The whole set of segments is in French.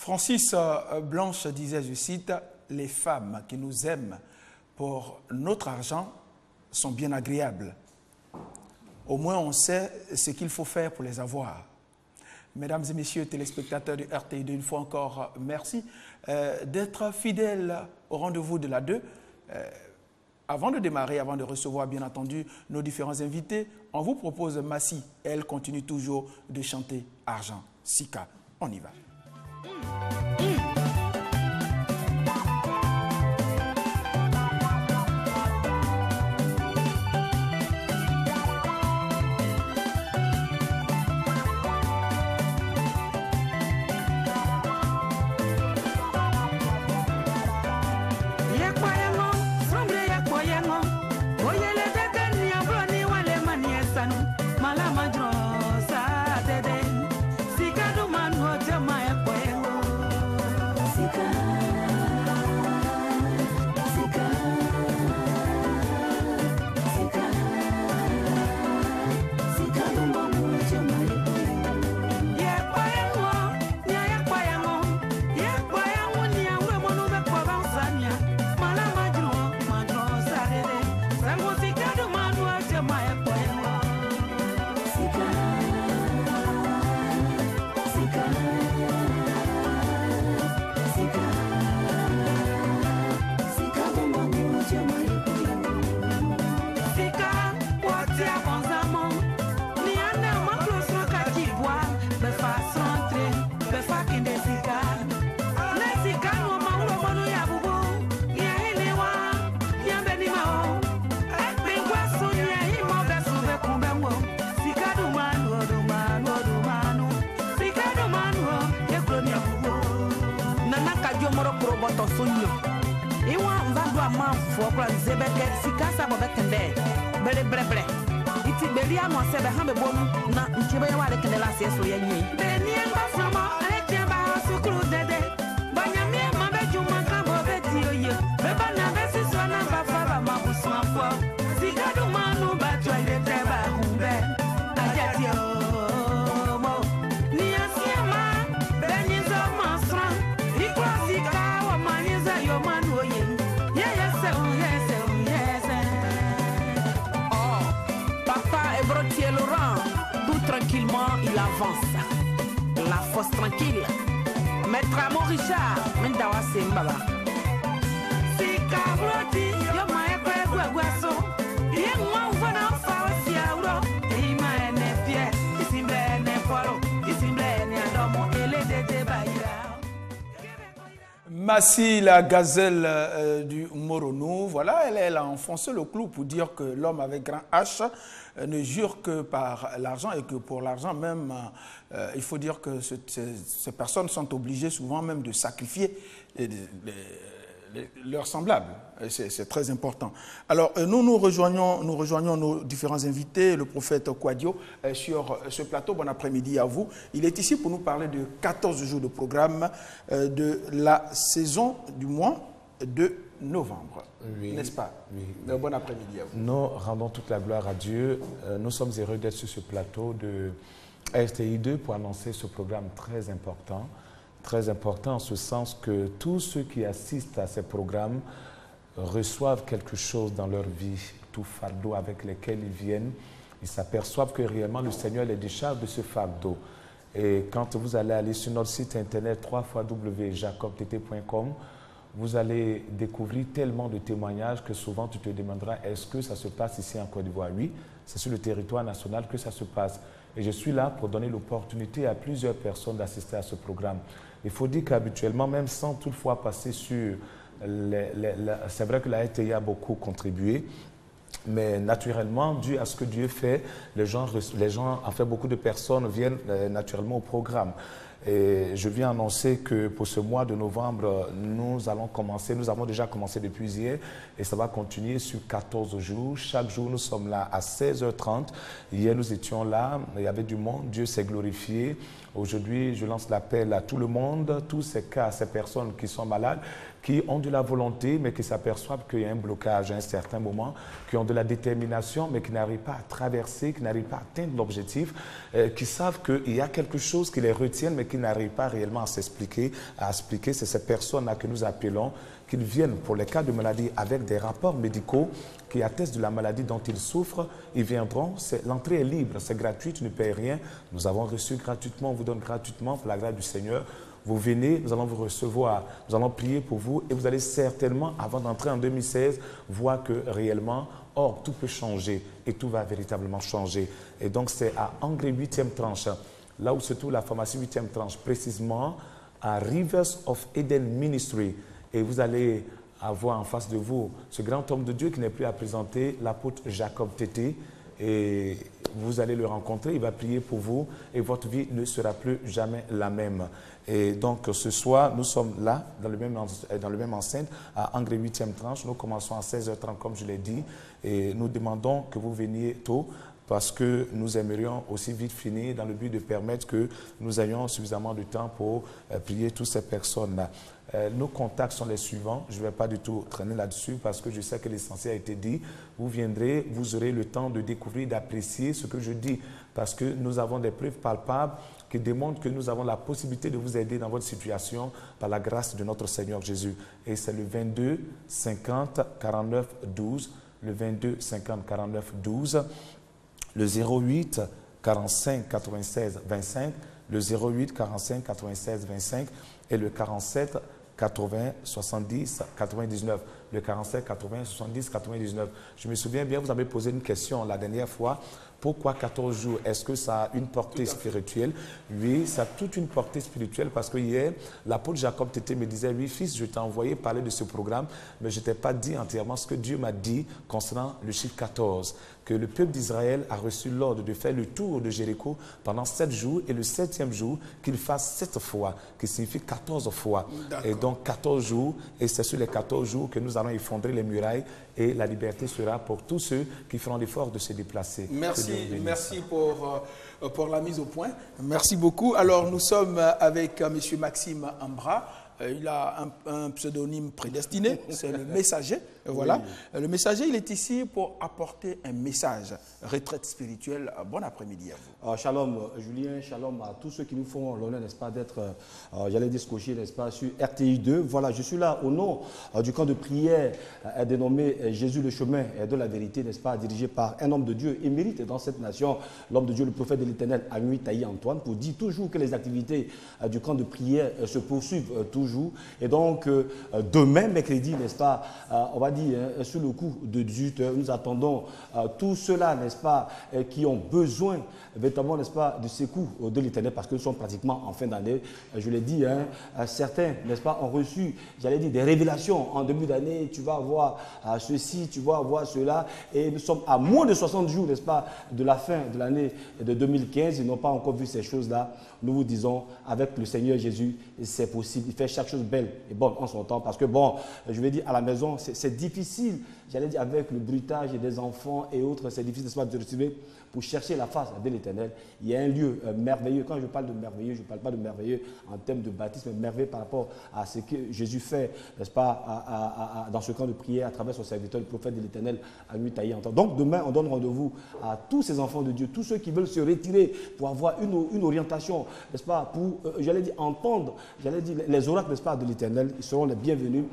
Francis Blanche disait, je cite, « Les femmes qui nous aiment pour notre argent sont bien agréables. Au moins, on sait ce qu'il faut faire pour les avoir. » Mesdames et messieurs téléspectateurs du RTI2, une fois encore, merci d'être fidèles au rendez-vous de la 2. Avant de démarrer, avant de recevoir bien entendu nos différents invités, on vous propose Massi. Elle continue toujours de chanter Argent Sika. On y va. Il avance. La fosse tranquille. Maître Amo Richard, Mendawa Simbaba. Si Kabroti, Yoma Guaguaso, Yema Vana Fauciauro, Ima Nepie, Isimblene Polo, Isimblene Adomo, Elede Baïra. Massi, la gazelle du Moronou, voilà, elle a enfoncé le clou pour dire que l'homme avec grand H ne jure que par l'argent et que pour l'argent même, il faut dire que ces personnes sont obligées souvent même de sacrifier leurs semblables. C'est très important. Alors, nous rejoignons nos différents invités, le prophète Kouadio, sur ce plateau. Bon après-midi à vous. Il est ici pour nous parler de 14 jours de programme de la saison du mois de novembre. Oui, n'est-ce pas? Oui. Bon après-midi à vous. Nous rendons toute la gloire à Dieu. Nous sommes heureux d'être sur ce plateau de RTI2 pour annoncer ce programme très important. Très important en ce sens que tous ceux qui assistent à ces programmes reçoivent quelque chose dans leur vie, tout fardeau avec lesquels ils viennent. Ils s'aperçoivent que réellement le Seigneur les décharge de ce fardeau. Et quand vous allez aller sur notre site internet www.jacobtt.com, vous allez découvrir tellement de témoignages que souvent tu te demanderas, est-ce que ça se passe ici en Côte d'Ivoire? Oui, c'est sur le territoire national que ça se passe. Et je suis là pour donner l'opportunité à plusieurs personnes d'assister à ce programme. Il faut dire qu'habituellement, même sans toutefois passer sur... c'est vrai que la RTI a beaucoup contribué, mais naturellement, dû à ce que Dieu fait, les gens en fait, beaucoup de personnes viennent naturellement au programme. Et je viens annoncer que pour ce mois de novembre, nous avons déjà commencé depuis hier et ça va continuer sur 14 jours. Chaque jour, nous sommes là à 16h30. Hier, nous étions là, il y avait du monde, Dieu s'est glorifié. Aujourd'hui, je lance l'appel à tout le monde, tous ces cas, ces personnes qui sont malades, qui ont de la volonté, mais qui s'aperçoivent qu'il y a un blocage à un certain moment, qui ont de la détermination, mais qui n'arrivent pas à traverser, qui n'arrivent pas à atteindre l'objectif, qui savent qu'il y a quelque chose qui les retient, mais qui n'arrivent pas réellement à expliquer, c'est ces personnes-là que nous appelons, qu'ils viennent pour les cas de maladie avec des rapports médicaux qui attestent de la maladie dont ils souffrent. Ils viendront, l'entrée est libre, c'est gratuit, tu ne payes rien. Nous avons reçu gratuitement, on vous donne gratuitement pour la grâce du Seigneur. Vous venez, nous allons vous recevoir, nous allons prier pour vous et vous allez certainement, avant d'entrer en 2016, voir que réellement, or, tout peut changer et tout va véritablement changer. Et donc, c'est à Angré 8e tranche, là où se trouve la pharmacie 8e tranche, précisément à Rivers of Eden Ministry. Et vous allez avoir en face de vous ce grand homme de Dieu qui n'est plus à présenter, l'apôtre Jacob Tété. Et vous allez le rencontrer, il va prier pour vous et votre vie ne sera plus jamais la même. Et donc ce soir, nous sommes là, dans le même enceinte, à Angré 8e tranche. Nous commençons à 16h30 comme je l'ai dit et nous demandons que vous veniez tôt parce que nous aimerions aussi vite finir dans le but de permettre que nous ayons suffisamment de temps pour prier toutes ces personnes-là. Nos contacts sont les suivants. Je ne vais pas du tout traîner là-dessus parce que je sais que l'essentiel a été dit. Vous viendrez, vous aurez le temps de découvrir, d'apprécier ce que je dis parce que nous avons des preuves palpables qui démontrent que nous avons la possibilité de vous aider dans votre situation par la grâce de notre Seigneur Jésus. Et c'est le 22 50 49 12, le 22 50 49 12, le 08 45 96 25, le 08 45 96 25 et le 47 80 70 99. Le 47 80 70 99. Je me souviens bien, vous avez posé une question la dernière fois. Pourquoi 14 jours? Est-ce que ça a une portée spirituelle? Oui, ça a toute une portée spirituelle parce que hier, l'apôtre Jacob Tété me disait, oui, fils, je t'ai envoyé parler de ce programme, mais je ne t'ai pas dit entièrement ce que Dieu m'a dit concernant le chiffre 14, que le peuple d'Israël a reçu l'ordre de faire le tour de Jéricho pendant 7 jours et le 7e jour, qu'il fasse 7 fois, qui signifie 14 fois. Et donc 14 jours, et c'est sur les 14 jours que nous allons effondrer les murailles et la liberté sera pour tous ceux qui feront l'effort de se déplacer. Merci pour la mise au point. Merci beaucoup. Alors, nous sommes avec M. Maxime Ambra. Il a un pseudonyme prédestiné, c'est le messager. Voilà. Oui. Le messager, il est ici pour apporter un message. Retraite spirituelle. Bon après-midi à vous. Shalom Julien, shalom à tous ceux qui nous font l'honneur, n'est-ce pas, d'être, j'allais dire scotché, n'est-ce pas, sur RTI 2. Voilà, je suis là au nom du camp de prière dénommé Jésus le chemin de la vérité, n'est-ce pas, dirigé par un homme de Dieu émérite dans cette nation, l'homme de Dieu, le prophète de l'Éternel, Amui Taï Antoine, pour dire toujours que les activités du camp de prière se poursuivent toujours. Et donc, demain, mercredi, n'est-ce pas, on va dire, sur le coup de 18h, nous attendons tous ceux-là, n'est-ce pas, qui ont besoin, véritablement, n'est-ce pas, de secours de l'Éternel, parce que nous sommes pratiquement en fin d'année. Je l'ai dit, certains, n'est-ce pas, ont reçu, j'allais dire, des révélations en début d'année. Tu vas avoir ceci, tu vas avoir cela. Et nous sommes à moins de 60 jours, n'est-ce pas, de la fin de l'année de 2015. Ils n'ont pas encore vu ces choses-là. Nous vous disons, avec le Seigneur Jésus, c'est possible. Il fait chaque chose belle et bonne en son temps. Parce que, bon, je vais dire, à la maison, c'est difficile, j'allais dire, avec le bruitage des enfants et autres, c'est difficile, n'est-ce pas, de retrouver pour chercher la face de l'Éternel. Il y a un lieu merveilleux. Quand je parle de merveilleux, je ne parle pas de merveilleux en termes de baptême, mais merveilleux par rapport à ce que Jésus fait, n'est-ce pas, dans ce camp de prière à travers son serviteur, le prophète de l'Éternel, Amui Taï Antoine. Donc demain, on donne rendez-vous à tous ces enfants de Dieu, tous ceux qui veulent se retirer pour avoir une orientation, n'est-ce pas, pour, j'allais dire, entendre, j'allais dire, les oracles, n'est-ce pas, de l'Éternel. Ils seront les bienvenus.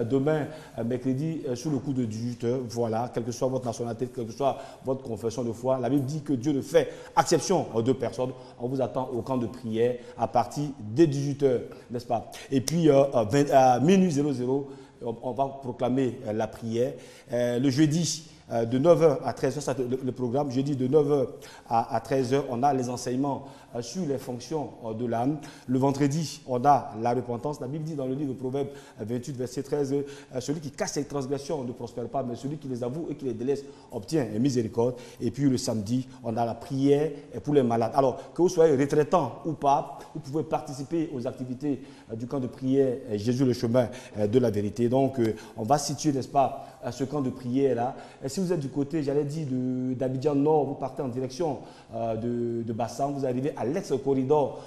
Demain, mercredi, sous le coup de 18h, voilà, quelle que soit votre nationalité, quelle que soit votre confession de foi, la Bible dit que Dieu ne fait exception aux 2 personnes. On vous attend au camp de prière à partir de 18h, n'est-ce pas? Et puis, à minuit 00, on va proclamer la prière. Le jeudi, de 9h à 13h, c'est le programme. Jeudi, de 9h à 13h, on a les enseignements sur les fonctions de l'âme. Le vendredi, on a la repentance. La Bible dit dans le livre de Proverbes 28, verset 13, celui qui casse ses transgressions ne prospère pas, mais celui qui les avoue et qui les délaisse obtient miséricorde. Et puis le samedi, on a la prière pour les malades. Alors, que vous soyez retraitant ou pas, vous pouvez participer aux activités du camp de prière Jésus le chemin de la vérité. Donc, on va situer, n'est-ce pas, ce camp de prière-là. si vous êtes du côté, j'allais dire, d'Abidjan Nord, vous partez en direction de Bassam, vous arrivez à l'ex-corridor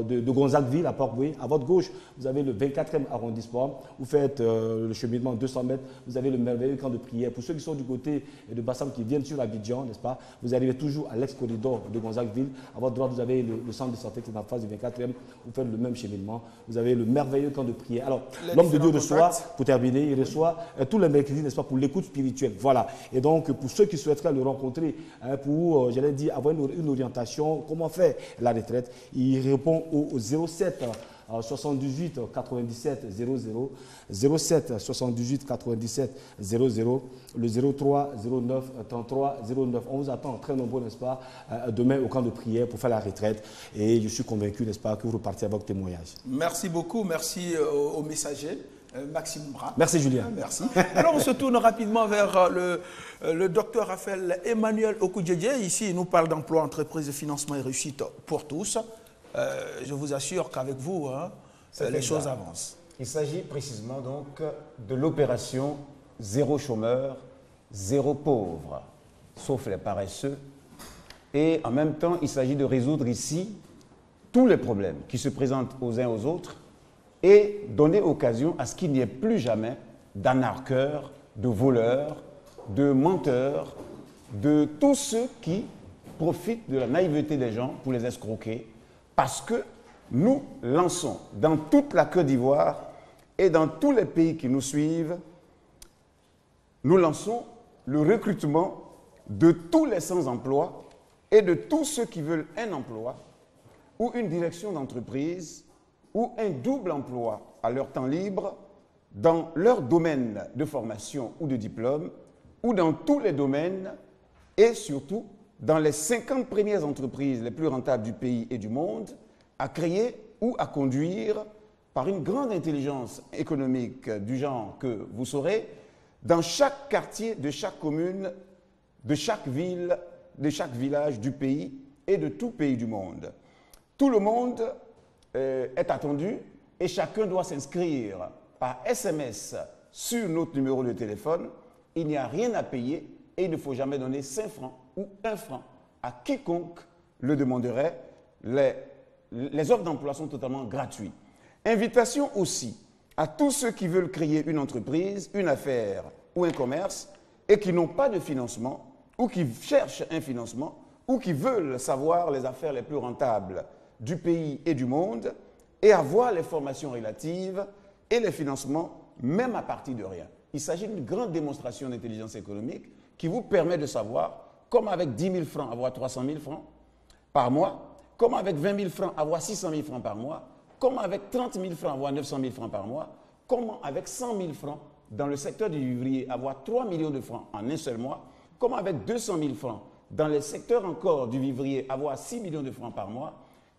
de Gonzagueville, à Port-Boué. À votre gauche, vous avez le 24e arrondissement. Vous faites le cheminement 200 mètres. Vous avez le merveilleux camp de prière. Pour ceux qui sont du côté de Bassam, qui viennent sur Abidjan, n'est-ce pas, vous arrivez toujours à l'ex-corridor de Gonzagueville. À votre droite, vous avez le centre de santé qui est en face du 24e. Vous faites le même cheminement. Vous avez le merveilleux camp de prière. Alors, l'homme de Dieu reçoit, pour terminer, il reçoit tous les mercredis, n'est-ce pas, pour l'écoute spirituelle. Voilà. Et donc, pour ceux qui souhaiteraient le rencontrer, pour, j'allais dire, avoir une orientation, comment faire la retraite, il répond au 07 78 97 00, 07 78 97 00, le 03 09 33 09. On vous attend très nombreux, n'est-ce pas, demain au camp de prière pour faire la retraite. Et je suis convaincu, n'est-ce pas, que vous repartez avec votre témoignage. Merci beaucoup. Merci au messager. Maxime Bras. Merci Julien. Merci. Alors on se tourne rapidement vers le docteur Raphaël Emmanuel Okudjedje. Ici, il nous parle d'emploi, entreprise, de financement et réussite pour tous. Je vous assure qu'avec vous, les choses avancent. Il s'agit précisément donc de l'opération zéro chômeur, zéro pauvre, sauf les paresseux. Et en même temps, il s'agit de résoudre ici tous les problèmes qui se présentent aux uns aux autres et donner occasion à ce qu'il n'y ait plus jamais d'anarqueurs, de voleurs, de menteurs, de tous ceux qui profitent de la naïveté des gens pour les escroquer, parce que nous lançons dans toute la Côte d'Ivoire et dans tous les pays qui nous suivent, nous lançons le recrutement de tous les sans-emploi et de tous ceux qui veulent un emploi ou une direction d'entreprise ou un double emploi à leur temps libre dans leur domaine de formation ou de diplôme ou dans tous les domaines et surtout dans les 50 premières entreprises les plus rentables du pays et du monde à créer ou à conduire par une grande intelligence économique du genre que vous saurez dans chaque quartier de chaque commune, de chaque ville, de chaque village du pays et de tout pays du monde. Tout le monde est attendu et chacun doit s'inscrire par SMS sur notre numéro de téléphone. Il n'y a rien à payer et il ne faut jamais donner 5 francs ou 1 franc à quiconque le demanderait. Les offres d'emploi sont totalement gratuites. Invitation aussi à tous ceux qui veulent créer une entreprise, une affaire ou un commerce et qui n'ont pas de financement ou qui cherchent un financement ou qui veulent savoir les affaires les plus rentables du pays et du monde et avoir les formations relatives et les financements même à partir de rien. Il s'agit d'une grande démonstration d'intelligence économique qui vous permet de savoir comment avec 10 000 francs avoir 300 000 francs par mois, comment avec 20 000 francs avoir 600 000 francs par mois, comment avec 30 000 francs avoir 900 000 francs par mois, comment avec 100 000 francs dans le secteur du vivrier avoir 3 millions de francs en un seul mois, comment avec 200 000 francs dans le secteur encore du vivrier avoir 6 millions de francs par mois,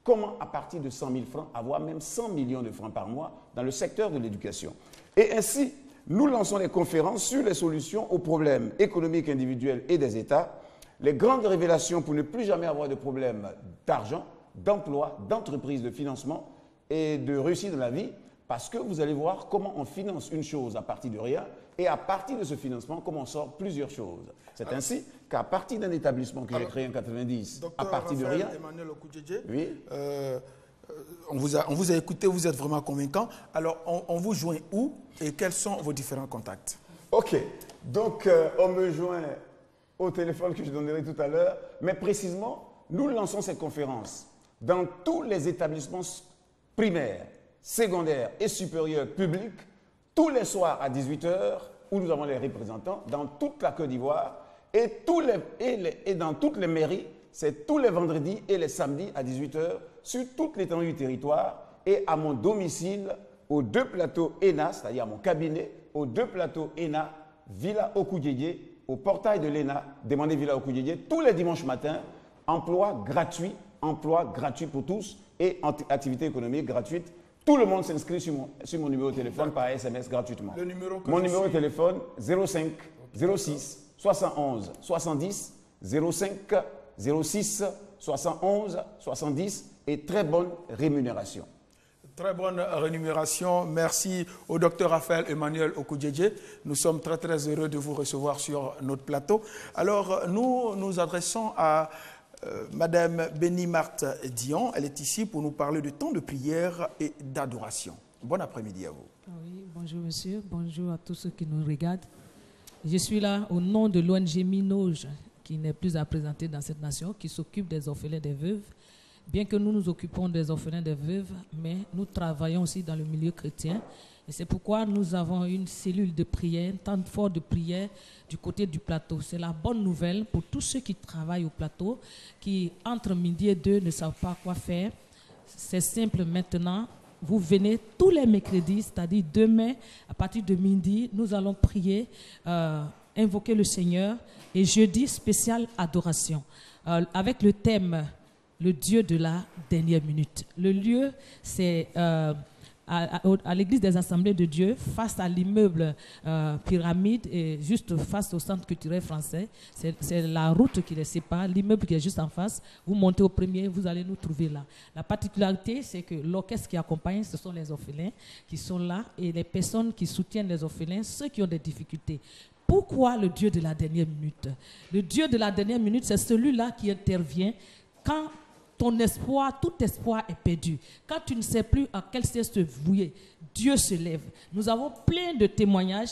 comment à partir de 100 000 francs avoir même 100 millions de francs par mois dans le secteur de l'éducation. Et ainsi, nous lançons des conférences sur les solutions aux problèmes économiques individuels et des États, les grandes révélations pour ne plus jamais avoir de problème d'argent, d'emploi, d'entreprise, de financement et de réussite dans la vie, parce que vous allez voir comment on finance une chose à partir de rien et à partir de ce financement, comment on sort plusieurs choses. C'est ainsi qu'à partir d'un établissement que j'ai créé en 1990, à partir de rien... Emmanuel Okudjedje, oui. On vous a écouté, vous êtes vraiment convaincant. Alors, on vous joint où et quels sont vos différents contacts? Ok, donc on me joint au téléphone que je donnerai tout à l'heure, mais précisément, nous lançons ces conférences dans tous les établissements primaires, secondaires et supérieurs publics, tous les soirs à 18h, où nous avons les représentants, dans toute la Côte d'Ivoire, et dans toutes les mairies, c'est tous les vendredis et les samedis à 18h, sur toute l'étendue du territoire, et à mon domicile, aux 2 plateaux ENA, c'est-à-dire à mon cabinet, aux 2 plateaux ENA, Villa Okudjedje, au portail de l'ENA, demandez Villa Okudjedje, tous les dimanches matins, emploi gratuit pour tous, et activité économique gratuite. Tout le monde s'inscrit sur mon numéro de téléphone par SMS gratuitement. Mon numéro de téléphone 05 06 71 70 05 06 71 70 et très bonne rémunération. Très bonne rémunération. Merci au docteur Raphaël Emmanuel Okudjedje. Nous sommes très très heureux de vous recevoir sur notre plateau. Alors, nous nous adressons à Madame Béni-Marthe Dion. Elle est ici pour nous parler de temps de prière et d'adoration. Bon après-midi à vous. Oui, bonjour monsieur, bonjour à tous ceux qui nous regardent. Je suis là au nom de l'ONG Minoge, qui n'est plus à présenter dans cette nation, qui s'occupe des orphelins et des veuves. Bien que nous nous occupons des orphelins et des veuves, mais nous travaillons aussi dans le milieu chrétien. Et c'est pourquoi nous avons une cellule de prière, un temps fort de prière du côté du plateau. C'est la bonne nouvelle pour tous ceux qui travaillent au plateau, qui entre midi et 2 ne savent pas quoi faire. C'est simple maintenant. Vous venez tous les mercredis, c'est-à-dire demain, à partir de midi, nous allons prier, invoquer le Seigneur. Et jeudi, spécial adoration, avec le thème « Le Dieu de la dernière minute ». Le lieu, c'est à l'église des Assemblées de Dieu, face à l'immeuble Pyramide et juste face au centre culturel français. C'est la route qui les sépare, l'immeuble qui est juste en face. Vous montez au premier, vous allez nous trouver là. La particularité, c'est que l'orchestre qui accompagne, ce sont les orphelins qui sont là et les personnes qui soutiennent les orphelins, ceux qui ont des difficultés. Pourquoi le Dieu de la dernière minute? Le Dieu de la dernière minute, c'est celui-là qui intervient quand ton espoir, tout espoir est perdu. Quand tu ne sais plus à quel ciel se vouer, Dieu se lève. Nous avons plein de témoignages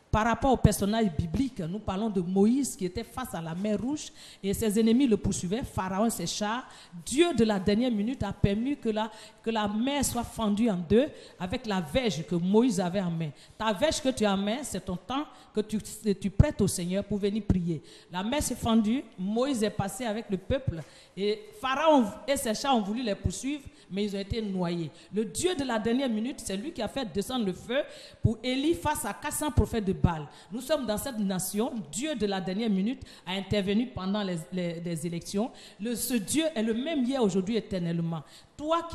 par rapport au personnage biblique. Nous parlons de Moïse qui était face à la mer Rouge et ses ennemis le poursuivaient, Pharaon, ses chars. Dieu de la dernière minute a permis que la mer soit fendue en deux avec la verge que Moïse avait en main. Ta verge que tu as en main, c'est ton temps que tu prêtes au Seigneur pour venir prier. La mer s'est fendue, Moïse est passé avec le peuple et Pharaon et ses chars ont voulu les poursuivre, mais ils ont été noyés. Le Dieu de la dernière minute, c'est lui qui a fait descendre le feu pour Élie face à 400 prophètes de Baal. Nous sommes dans cette nation. Dieu de la dernière minute a intervenu pendant les élections. Ce Dieu est le même hier, aujourd'hui, éternellement. Toi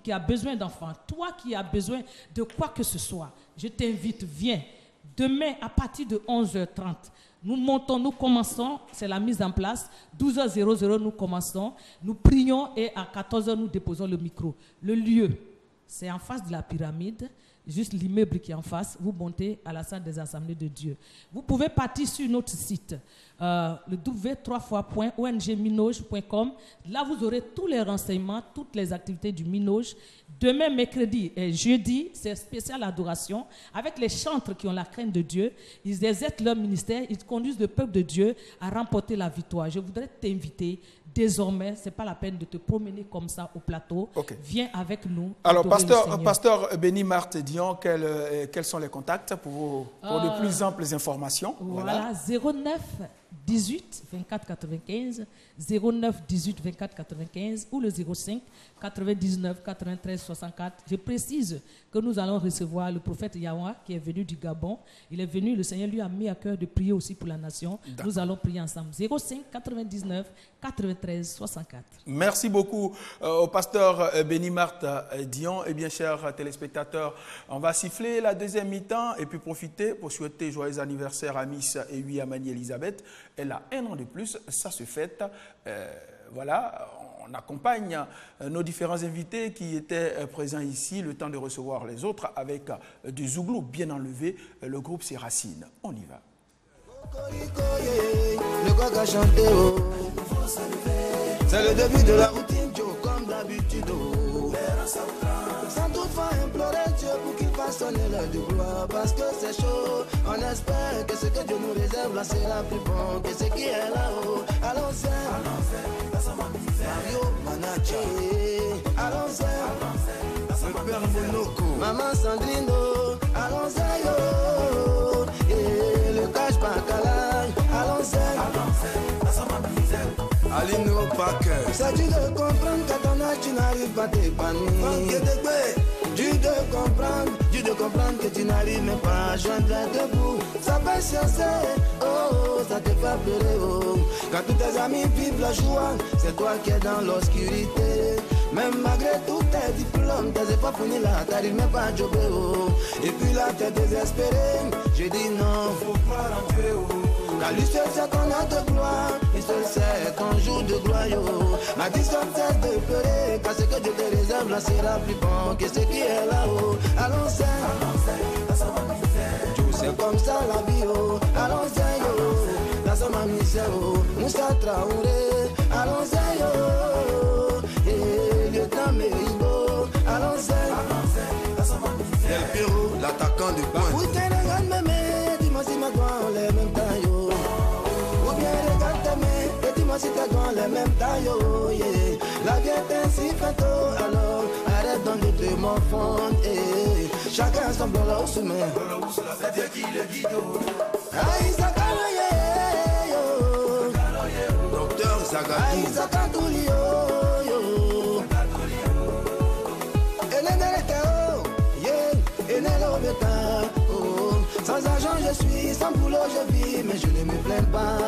qui as besoin d'enfants, toi qui as besoin de quoi que ce soit, je t'invite, viens. Demain, à partir de 11h30, nous montons, nous commençons, c'est la mise en place. 12h00, nous commençons, nous prions et à 14h, nous déposons le micro. Le lieu, c'est en face de la pyramide, juste l'immeuble qui est en face. Vous montez à la salle des Assemblées de Dieu. Vous pouvez partir sur notre site, le w3.ongminoge.com. Là, vous aurez tous les renseignements, toutes les activités du Minoge. Demain, mercredi et jeudi, c'est spécial adoration avec les chantres qui ont la crainte de Dieu. Ils exercent leur ministère, ils conduisent le peuple de Dieu à remporter la victoire. Je voudrais t'inviter. Désormais, ce n'est pas la peine de te promener comme ça au plateau. Okay. Viens avec nous. Alors, pasteur Béni-Marthe Dion, quels sont les contacts pour de plus amples informations? Voilà, 09 18 24 95, 09 18 24 95 ou le 05 99 93 64. Je précise que nous allons recevoir le prophète Yahweh qui est venu du Gabon. Il est venu, le Seigneur lui a mis à cœur de prier aussi pour la nation. Nous allons prier ensemble. 05 99 93 64. Merci beaucoup au pasteur Béni-Marthe Dion. Et bien, chers téléspectateurs, on va siffler la deuxième mi-temps et puis profiter pour souhaiter joyeux anniversaire à Miss Ewi Amani Elisabeth. Elle a 1 an de plus, ça se fête. Voilà, on accompagne nos différents invités qui étaient présents ici, le temps de recevoir les autres avec du zouglou bien enlevé. Le groupe, c'est Racine. On y va. Le coq a chanté, oh. C'est le début de la routine, Joe, comme d'habitude. Oh. Sans toutefois implorer Dieu pour qu'il fasse sonner l'heure du gloire. Parce que c'est chaud, on espère que ce que Dieu nous réserve là sera plus bon que ce qui est là-haut. Allons-y, Mario Manacha, allons-y, le père Monoko, maman Sandrino, allons-y, yo. Et le cache bacala, allons-y, Alino Parker. Il s'agit de comprendre qu'à ton âge tu n'arrives pas à t'épanouir. Dû de comprendre que tu n'arrives même pas à joindre les deux bouts. Ça fait sciencer, oh, ça te fait pleurer, oh. Quand tous tes amis vivent la joie, c'est toi qui es dans l'obscurité. Même malgré tous tes diplômes, tes efforts finis là, t'arrives même pas à jobber, oh. Et puis là, t'es désespéré, j'ai dit non, faut croire en Dieu, oh. Car lui seul sait qu'on a de gloire, lui seul sait ton jour de gloire. Ma dit sans cesse de pleurer, car ce que Dieu te réserve là sera plus bon que ce qui est là-haut. Allons-y, c'est comme ça la vie, allons-y, la somme à misère, Moussa Traoré, allons-y, et lieutenant Méribo, allons-y, Del Piro, l'attaquant de pointe. Oui, t'es regarde mémé, dis-moi si ma doigt en les mêmes temps, yo. Ou bien regarde tes mains, et dis-moi si tes doigts en les mêmes temps, yo. Yeah. La vie est ainsi fait tôt, alors arrête donc de te morfondre, chacun son blanc là où se met. C'est Dieu qui le guide. Aïe, Zakaloye, yo. Docteur Zagadou. Aïe, Zakadou, yo. Sans argent je suis, sans boulot je vis, mais je ne me plains pas.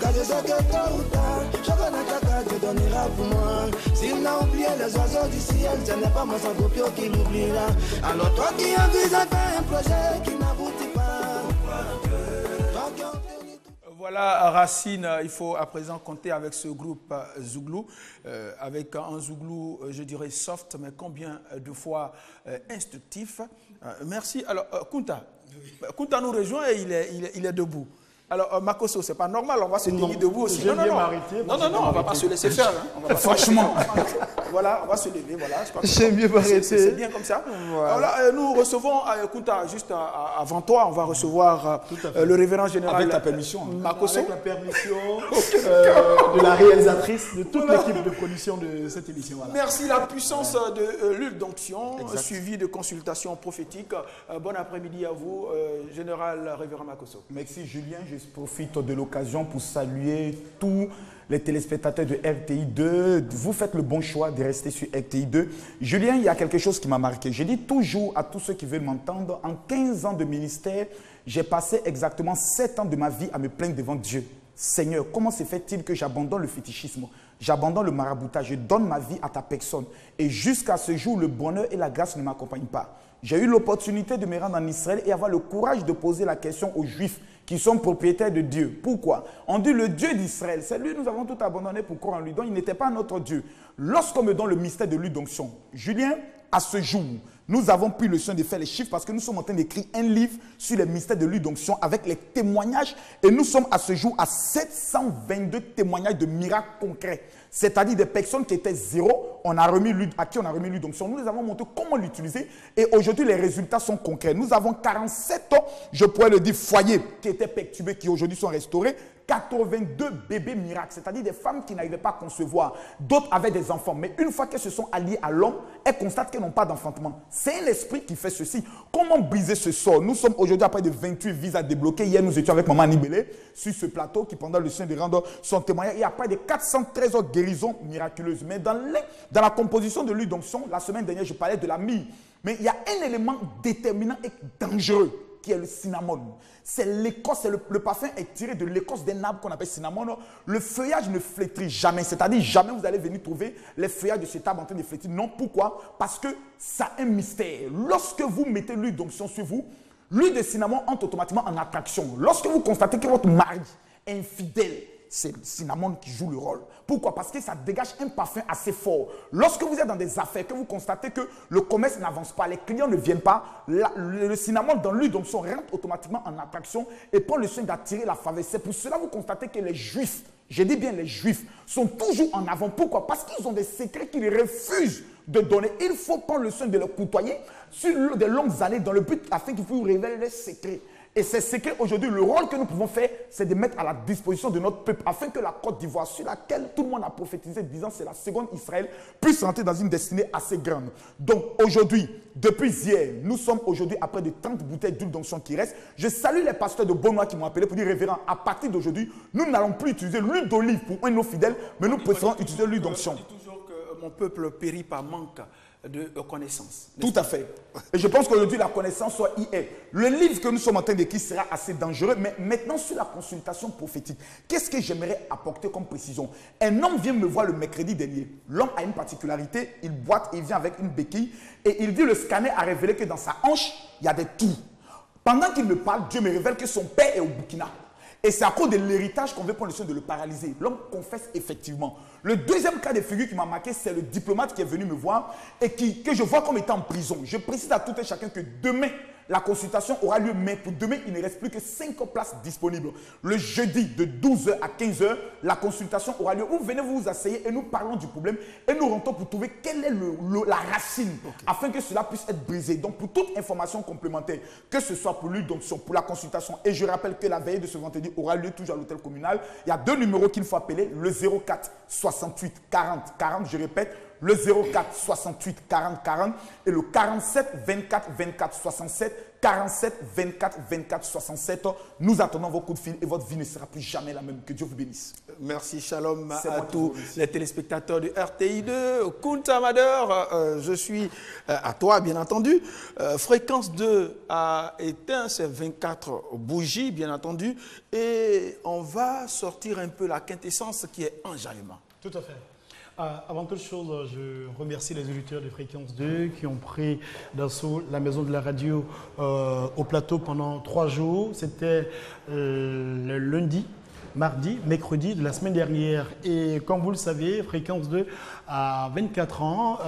Car je sais que tôt ou tard, je connais ta carte, Dieu donnera pour moi. S'il n'a oublié les oiseaux du ciel, ce n'est pas mon Santopio qui l'oubliera. Alors toi qui envisages un projet qui n'aboutit pas, toi qui Voilà, Racine, il faut à présent compter avec ce groupe Zouglou, avec un Zouglou, je dirais soft, mais combien de fois instructif. Merci. Alors, Kunta nous rejoint et il est debout. Alors, Makosso, c'est pas normal, on va se tenir debout aussi. Non, on va pas se laisser faire. Hein. Franchement. Voilà, on va se lever, voilà. J'aime mieux m'arrêter. C'est bien comme ça. Voilà. Alors, nous recevons, Kunta, juste avant toi, on va recevoir le révérend général. Avec ta permission. Makosso. Avec la permission de la réalisatrice, de toute l'équipe de production de cette émission. Voilà. Merci, la puissance de l'huile d'onction, suivie de consultations prophétiques. Bon après-midi à vous, général révérend Makosso. Merci, Julien. Je profite de l'occasion pour saluer tous les téléspectateurs de RTI 2. Vous faites le bon choix de rester sur RTI 2. Julien, il y a quelque chose qui m'a marqué. Je dis toujours à tous ceux qui veulent m'entendre, en 15 ans de ministère, j'ai passé exactement 7 ans de ma vie à me plaindre devant Dieu. Seigneur, comment se fait-il que j'abandonne le fétichisme, j'abandonne le maraboutage, je donne ma vie à ta personne. Et jusqu'à ce jour, le bonheur et la grâce ne m'accompagnent pas. J'ai eu l'opportunité de me rendre en Israël et avoir le courage de poser la question aux Juifs qui sont propriétaires de Dieu. Pourquoi? On dit le Dieu d'Israël, c'est lui, nous avons tout abandonné pour croire en lui. Donc il n'était pas notre Dieu. Lorsqu'on me donne le mystère de l'huile d'onction, Julien, à ce jour, nous avons pris le soin de faire les chiffres parce que nous sommes en train d'écrire un livre sur les mystères de l'huile d'onction avec les témoignages et nous sommes à ce jour à 722 témoignages de miracles concrets. C'est-à-dire des personnes qui étaient zéro, à qui on a remis l'huile d'onction. Nous les avons montré comment l'utiliser et aujourd'hui les résultats sont concrets. Nous avons 47 ans, je pourrais le dire, foyers qui étaient perturbés, qui aujourd'hui sont restaurés. 82 bébés miracles, c'est-à-dire des femmes qui n'arrivaient pas à concevoir. D'autres avaient des enfants, mais une fois qu'elles se sont alliées à l'homme, elles constatent qu'elles n'ont pas d'enfantement. C'est un esprit qui fait ceci. Comment briser ce sort? Nous sommes aujourd'hui à près de 28 visas débloqués. Hier, nous étions avec Maman Nibélé sur ce plateau qui, pendant le soin de rendre son témoignage, il y a près de 413 autres guérisons miraculeuses. Mais dans la composition de l'huile d'onction, la semaine dernière, je parlais de la myrrhe. Mais il y a un élément déterminant et dangereux qui est le cinnamon. C'est l'écorce, le parfum est tiré de l'écorce d'un arbre qu'on appelle cinnamon. Le feuillage ne flétrit jamais, c'est-à-dire jamais vous allez venir trouver les feuillages de cet arbre en train de flétrir. Non, pourquoi? Parce que ça a un mystère. Lorsque vous mettez l'huile d'onction sur vous, l'huile de cinnamon entre automatiquement en attraction. Lorsque vous constatez que votre mari est infidèle, c'est le cinnamon qui joue le rôle. Pourquoi? Parce que ça dégage un parfum assez fort. Lorsque vous êtes dans des affaires, que vous constatez que le commerce n'avance pas, les clients ne viennent pas, le cinnamon dans l'huile d'onction rentre automatiquement en attraction et prend le soin d'attirer la faveur. C'est pour cela que vous constatez que les Juifs, je dis bien les Juifs, sont toujours en avant. Pourquoi? Parce qu'ils ont des secrets qu'ils refusent de donner. Il faut prendre le soin de les côtoyer sur de longues années dans le but afin qu'ils vous révèlent les secrets. Et ces secrets, aujourd'hui, le rôle que nous pouvons faire, c'est de mettre à la disposition de notre peuple afin que la Côte d'Ivoire, sur laquelle tout le monde a prophétisé, disant c'est la seconde Israël, puisse rentrer dans une destinée assez grande. Donc aujourd'hui, depuis hier, nous sommes aujourd'hui à près de 30 bouteilles d'huile d'onction qui restent. Je salue les pasteurs de Beaunois qui m'ont appelé pour dire, révérend, à partir d'aujourd'hui, nous n'allons plus utiliser l'huile d'olive pour un de nos fidèles, mais nous préférons utiliser l'huile d'onction. Je dis toujours que mon peuple périt par manque de connaissance. Tout à fait. Et je pense qu'aujourd'hui, la connaissance soit y est. Le livre que nous sommes en train d'écrire sera assez dangereux, mais maintenant sur la consultation prophétique, qu'est-ce que j'aimerais apporter comme précision? Un homme vient me voir le mercredi dernier. L'homme a une particularité, il boite, il vient avec une béquille et il dit le scanner a révélé que dans sa hanche, il y a des trous. Pendant qu'il me parle, Dieu me révèle que son père est au Burkina. Et c'est à cause de l'héritage qu'on veut prendre le soin de le paralyser. L'homme confesse effectivement. Le deuxième cas de figure qui m'a marqué, c'est le diplomate qui est venu me voir et que je vois comme étant en prison. Je précise à tout un chacun que demain, la consultation aura lieu, mais pour demain, il ne reste plus que 5 places disponibles. Le jeudi, de 12h à 15h, la consultation aura lieu. Vous venez vous asseoir et nous parlons du problème et nous rentrons pour trouver quelle est la racine afin que cela puisse être brisé. Donc, pour toute information complémentaire, que ce soit pour lui, donc pour la consultation, et je rappelle que la veillée de ce vendredi aura lieu toujours à l'hôtel communal. Il y a 2 numéros qu'il faut appeler, le 04 68 40 40, je répète, le 04 68 40 40 et le 47 24 24 67 47 24 24 67. Nous attendons vos coups de fil et votre vie ne sera plus jamais la même. Que Dieu vous bénisse. Merci, shalom à tous les téléspectateurs de RTI2. Kunta Mader, je suis à toi, bien entendu. Fréquence 2 a éteint ses 24 bougies, bien entendu. Et on va sortir un peu la quintessence qui est enjaillement. Tout à fait. Avant toute chose, je remercie les auditeurs de Fréquence 2 qui ont pris d'assaut la maison de la radio au plateau pendant 3 jours. C'était le lundi, mardi, mercredi de la semaine dernière. Et comme vous le savez, Fréquence 2 a 24 ans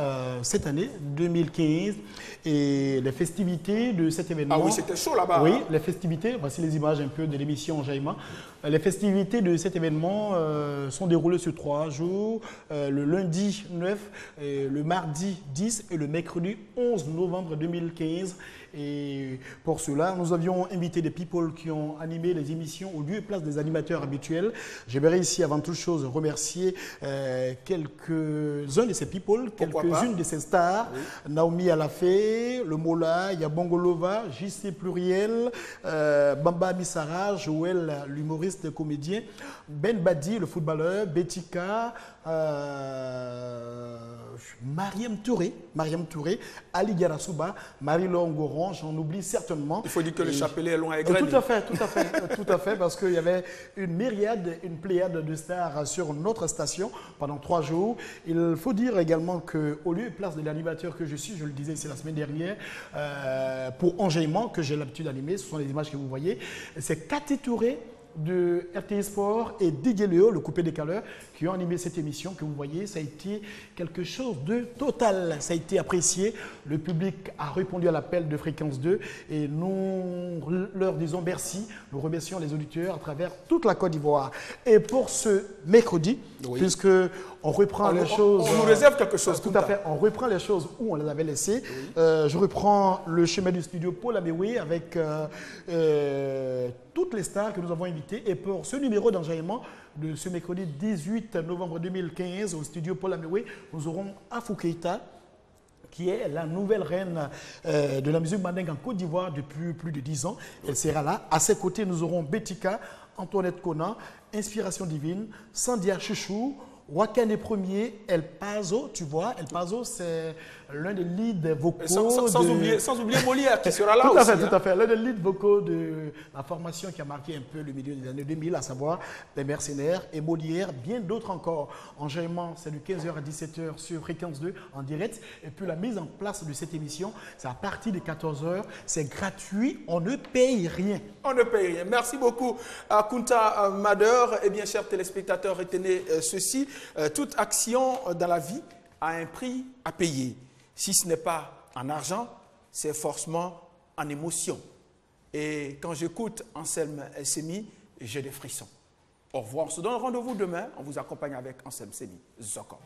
cette année, 2015. Et les festivités de cet événement... Ah oui, c'était chaud là-bas. Oui, les festivités, voici les images un peu de l'émission Enjaillement. Les festivités de cet événement sont déroulées sur 3 jours, le lundi 9, le mardi 10 et le mercredi 11 novembre 2015. Et pour cela, nous avions invité des people qui ont animé les émissions au lieu et place des animateurs habituels. J'aimerais ici, avant toute chose, remercier quelques-uns de ces people, quelques-unes de ces stars. Oui. Naomi Alafé, Le Mola, Yabongolova, JC Pluriel, Bamba Missara, Joël, l'humoriste comédien, Ben Badi, le footballeur, Betika, Mariam Touré, Ali Garasouba, Marie-Laure Ngoron, j'en oublie certainement. Il faut dire que le chapelet est loin et grandi. Tout à fait, parce qu'il y avait une pléiade de stars sur notre station pendant 3 jours. Il faut dire également qu'au lieu et place de l'animateur que je suis, je le disais ici la semaine dernière, pour Enjaillement, que j'ai l'habitude d'animer, ce sont les images que vous voyez, c'est Cathy Touré de RTI Sport et Didier Léo, le coupé décaleur, qui ont animé cette émission que vous voyez. Ça a été quelque chose de total. Ça a été apprécié. Le public a répondu à l'appel de Fréquence 2 et nous leur disons merci. Nous remercions les auditeurs à travers toute la Côte d'Ivoire. Et pour ce mercredi, oui, puisque on reprend les choses... On nous réserve quelque chose. Tout à fait. On reprend les choses où on les avait laissées. Oui. Je reprends le chemin du studio Paul Améoué avec toutes les stars que nous avons invitées. Et pour ce numéro d'enjaillement de ce mercredi 18 novembre 2015 au studio Paul Améoué, nous aurons Afou Keïta, qui est la nouvelle reine de la musique mandingue en Côte d'Ivoire depuis plus de 10 ans. Elle sera là. À ses côtés, nous aurons Betika, Antoinette Conan, Inspiration Divine, Sandia Chouchou, Wakane Premier, El Pazo, tu vois, El Pazo, c'est l'un des leads vocaux. Sans oublier Molière qui sera là tout aussi. Tout à fait. L'un des leads vocaux de la formation qui a marqué un peu le milieu des années 2000, à savoir Les Mercenaires et Molière, bien d'autres encore. Enjaillement, c'est de 15h à 17h sur Fréquence 2 en direct. Et puis la mise en place de cette émission, c'est à partir de 14h. C'est gratuit, on ne paye rien. On ne paye rien. Merci beaucoup à Kunta Mader. Eh bien, chers téléspectateurs, retenez ceci. Toute action dans la vie a un prix à payer. Si ce n'est pas en argent, c'est forcément en émotion. Et quand j'écoute Anselme Semi, j'ai des frissons. Au revoir. On se donne rendez-vous demain. On vous accompagne avec Anselme Semi. Zoko.